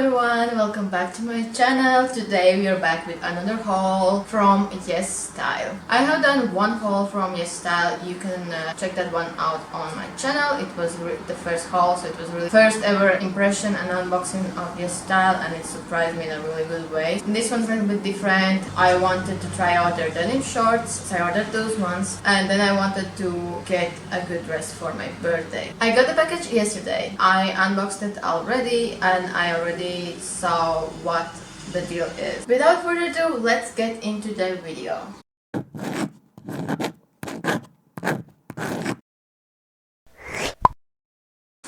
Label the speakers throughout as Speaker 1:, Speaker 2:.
Speaker 1: everyone, welcome back to my channel. Today we are back with another haul from YesSTYLE. I have done one haul from YesSTYLE. You can check that one out on my channel. It was the first haul, so it was really first ever impression and unboxing of YesSTYLE, and it surprised me in a really good way. This one's a little bit different. I wanted to try out their denim shorts, so I ordered those ones, and then I wanted to get a good dress for my birthday. I got the package yesterday. I unboxed it already and I already saw what the deal is. Without further ado, let's get into the video.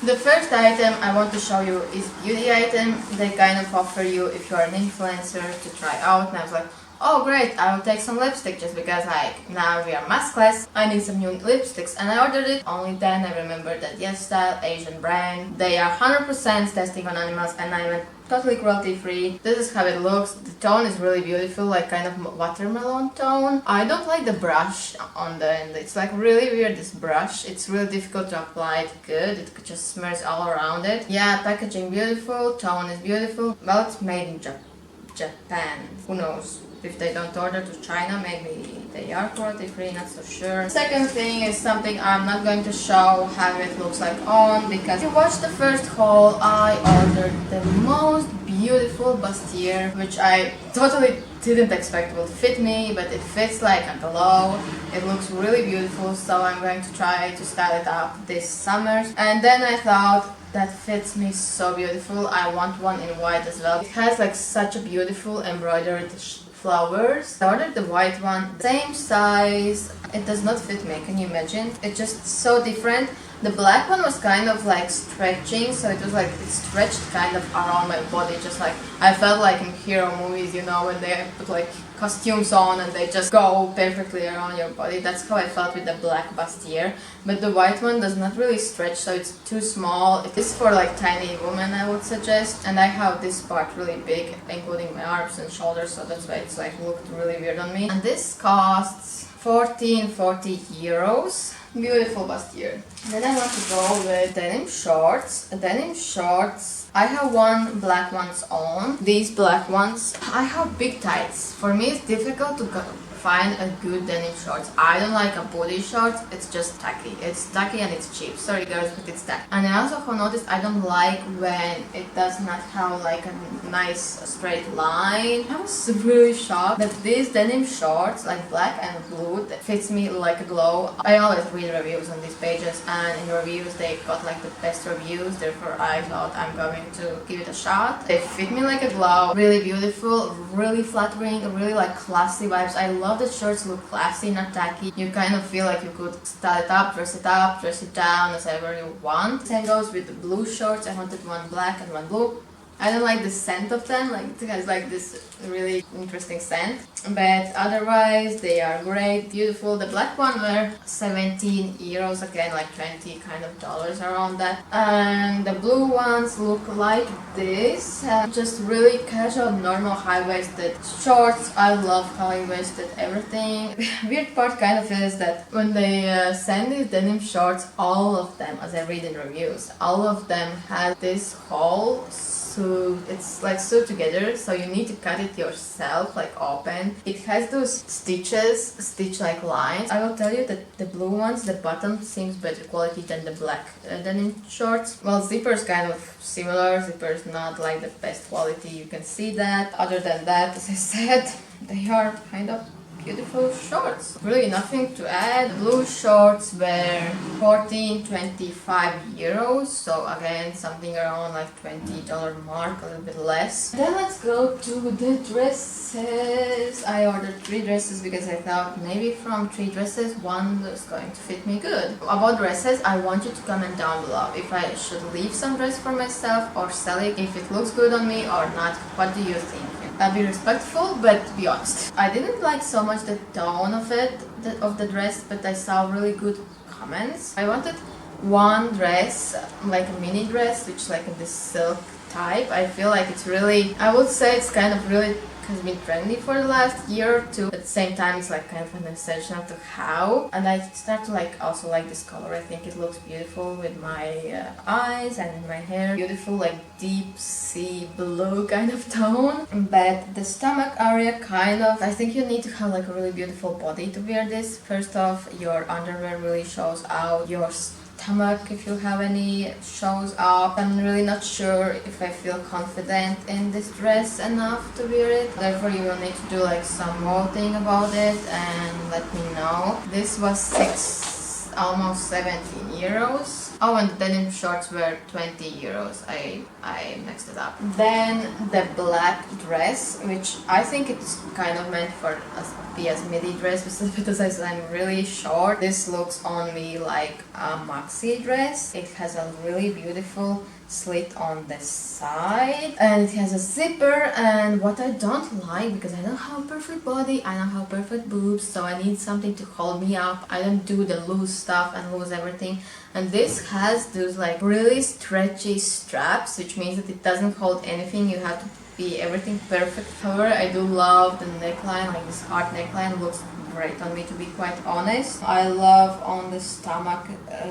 Speaker 1: The first item I want to show you is beauty item. They kind of offer you, if you are an influencer, to try out, and I was like, oh great, I will take some lipstick just because now we are math class, I need some new lipsticks, and I ordered it. Only then I remembered that YesSTYLE, Asian brand, they are 100% testing on animals, and I went totally cruelty free. This is how it looks. The tone is really beautiful, like kind of watermelon tone. I don't like the brush on the end. It's like really weird, this brush. It's really difficult to apply it good. It just smears all around it. Yeah, packaging beautiful, tone is beautiful. Well, it's made in Japan. Who knows? If they don't order to China, maybe they are cruelty free, not so sure. Second thing is something I'm not going to show how it looks like on, because if you watched the first haul, I ordered the most beautiful bustier, which I totally didn't expect would fit me, but it fits like a glove. It looks really beautiful, so I'm going to try to style it up this summer. And then I thought, that fits me so beautiful, I want one in white as well. It has like such a beautiful embroidered flowers. I ordered the white one, same size. It does not fit me, can you imagine? It's just so different. The black one was kind of like stretching, so it was like it stretched kind of around my body, just like I felt like in hero movies, you know, when they put like costumes on and they just go perfectly around your body. That's how I felt with the black bustier. But the white one does not really stretch, so it's too small. It is for like tiny women, I would suggest. And I have this part really big, including my arms and shoulders, so that's why it's like looked really weird on me. And this costs 14.40 euros. Beautiful bustier. Then I want to go with denim shorts. Denim shorts. I have one black ones on. These black ones. I have big tights. For me it's difficult to find a good denim shorts. I don't like a booty shorts. It's just tacky. It's tacky and it's cheap. Sorry girls, but it's tacky. And I also have noticed I don't like when it does not have like a nice straight line. I was really shocked that these denim shorts, like black and blue, that fits me like a glove. I always read reviews on these pages, and in reviews they got like the best reviews. Therefore I thought I'm going to give it a shot. They fit me like a glove. Really beautiful, really flattering, really like classy vibes. I love the shorts look classy, not tacky. You kind of feel like you could style it up, dress it down, whatever you want. Same goes with the blue shorts. I wanted one black and one blue. I don't like the scent of them, like it has like this really interesting scent, but otherwise they are great, beautiful. The black one were 17 euros, again like 20 kind of dollars around that, and the blue ones look like this, just really casual, normal high-waisted shorts. I love high-waisted everything. Weird part kind of is that when they send these denim shorts, all of them, as I read in reviews, all of them have this hole. So it's like sewed together, so you need to cut it yourself, like open. It has those stitch like lines. I will tell you that the blue ones, the bottom seems better quality than the black denim shorts. Well, zipper's kind of similar. Zipper's not like the best quality, you can see that. Other than that, as I said, they are kind of beautiful shorts. Really nothing to add. Blue shorts were 14.25 euros, so again something around like $20 mark, a little bit less. Then let's go to the dresses. I ordered 3 dresses because I thought maybe from 3 dresses one is going to fit me good. About dresses, I want you to comment down below if I should leave some dress for myself or sell it, if it looks good on me or not. What do you think? I'll be respectful, but be honest. I didn't like so much the tone of the dress, but I saw really good comments. I wanted one dress, like a mini dress, which like in this silk type. I feel like it's really, I would say it's kind of really has been trendy for the last year or two. At the same time, it's like kind of an extension of the how. And I start to like also like this color. I think it looks beautiful with my eyes and in my hair. Beautiful like deep sea blue kind of tone. But the stomach area kind of, I think you need to have like a really beautiful body to wear this. First off, your underwear really shows out. Your stomach, if you have any, shows up. I'm really not sure if I feel confident in this dress enough to wear it. Therefore, you will need to do like some voting about it and let me know. This was almost 17 euros. Oh, and the denim shorts were 20 euros. I mixed it up. Then the black dress, which I think it's kind of meant for be as midi dress because I'm really short. This looks on me like a maxi dress. It has a really beautiful slit on the side and it has a zipper. And what I don't like, because I don't have a perfect body, I don't have perfect boobs, so I need something to hold me up. I don't do the loose stuff and lose everything. And this has those like really stretchy straps, which means that it doesn't hold anything. You have to be everything perfect. However, I do love the neckline, like this heart neckline looks great on me, to be quite honest. I love on the stomach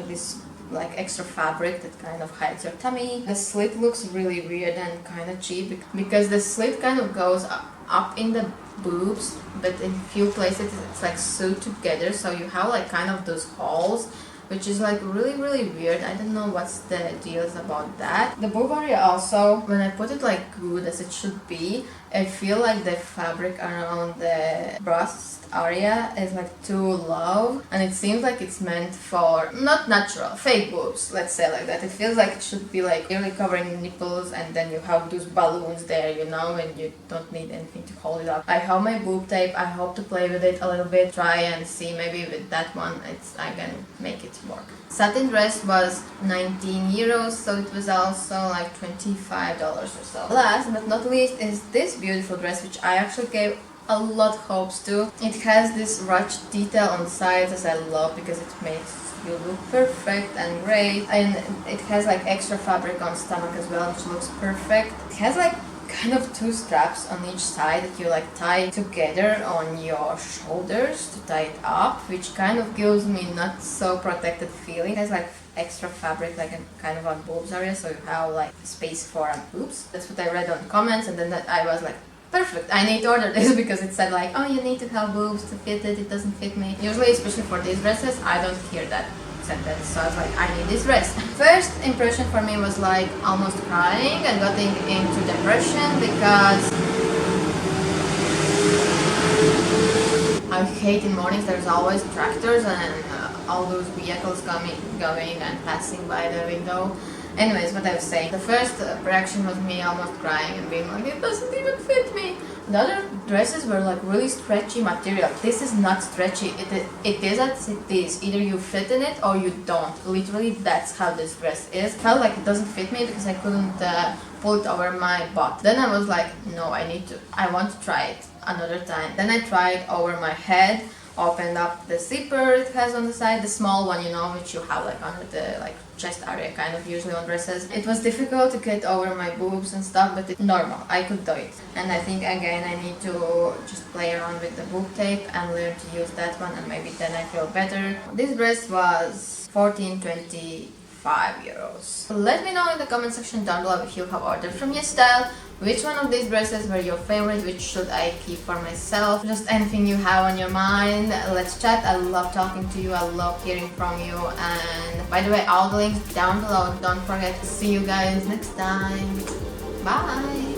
Speaker 1: this like extra fabric that kind of hides your tummy. The slit looks really weird and kind of cheap because the slit kind of goes up in the boobs, but in few places it's like sewed together, so you have like kind of those holes, which is like really weird. I don't know what's the deals about that. The boob area also, when I put it like good as it should be, I feel like the fabric around the breast area is like too low, and it seems like it's meant for not natural, fake boobs, let's say like that. It feels like it should be like really covering nipples, and then you have those balloons there, you know, and you don't need anything to hold it up. I have my boob tape. I hope to play with it a little bit, try and see maybe with that one I can make it work. Satin dress was 19 euros, so it was also like $25 or so. Last but not least is this beautiful dress, which I actually gave a lot of hopes to. It has this ruched detail on the sides, as I love, because it makes you look perfect and great, and it has like extra fabric on stomach as well, which looks perfect. It has like kind of two straps on each side that you like tie together on your shoulders to tie it up, which kind of gives me not so protected feeling. It has like extra fabric like a kind of on boobs area, so you have like space for boobs. That's what I read on the comments, and then I was like, perfect, I need to order this, because it said like, oh, you need to have boobs to fit it, it doesn't fit me. Usually, especially for these dresses, I don't hear that sentence, so I was like, I need this dress. First impression for me was like almost crying and getting into depression, because I hate in mornings there's always tractors and all those vehicles going and passing by the window. Anyways, what I was saying, the first reaction was me almost crying and being like, it doesn't even fit me. The other dresses were like really stretchy material. This is not stretchy. It is as it is. Either you fit in it or you don't. Literally, that's how this dress is. It felt like it doesn't fit me because I couldn't pull it over my butt. Then I was like, no, I want to try it another time. Then I tried over my head, opened up the zipper it has on the side, the small one, you know, which you have like under the like chest area kind of usually on dresses. It was difficult to get over my boobs and stuff, but it's normal, I could do it. And I think again I need to just play around with the boob tape and learn to use that one, and maybe then I feel better. This dress was 14.25 euros. Let me know in the comment section down below if you have ordered from YesSTYLE. Which one of these dresses were your favorite? Which should I keep for myself? Just anything you have on your mind. Let's chat. I love talking to you. I love hearing from you. And by the way, all the links down below. Don't forget to see you guys next time. Bye!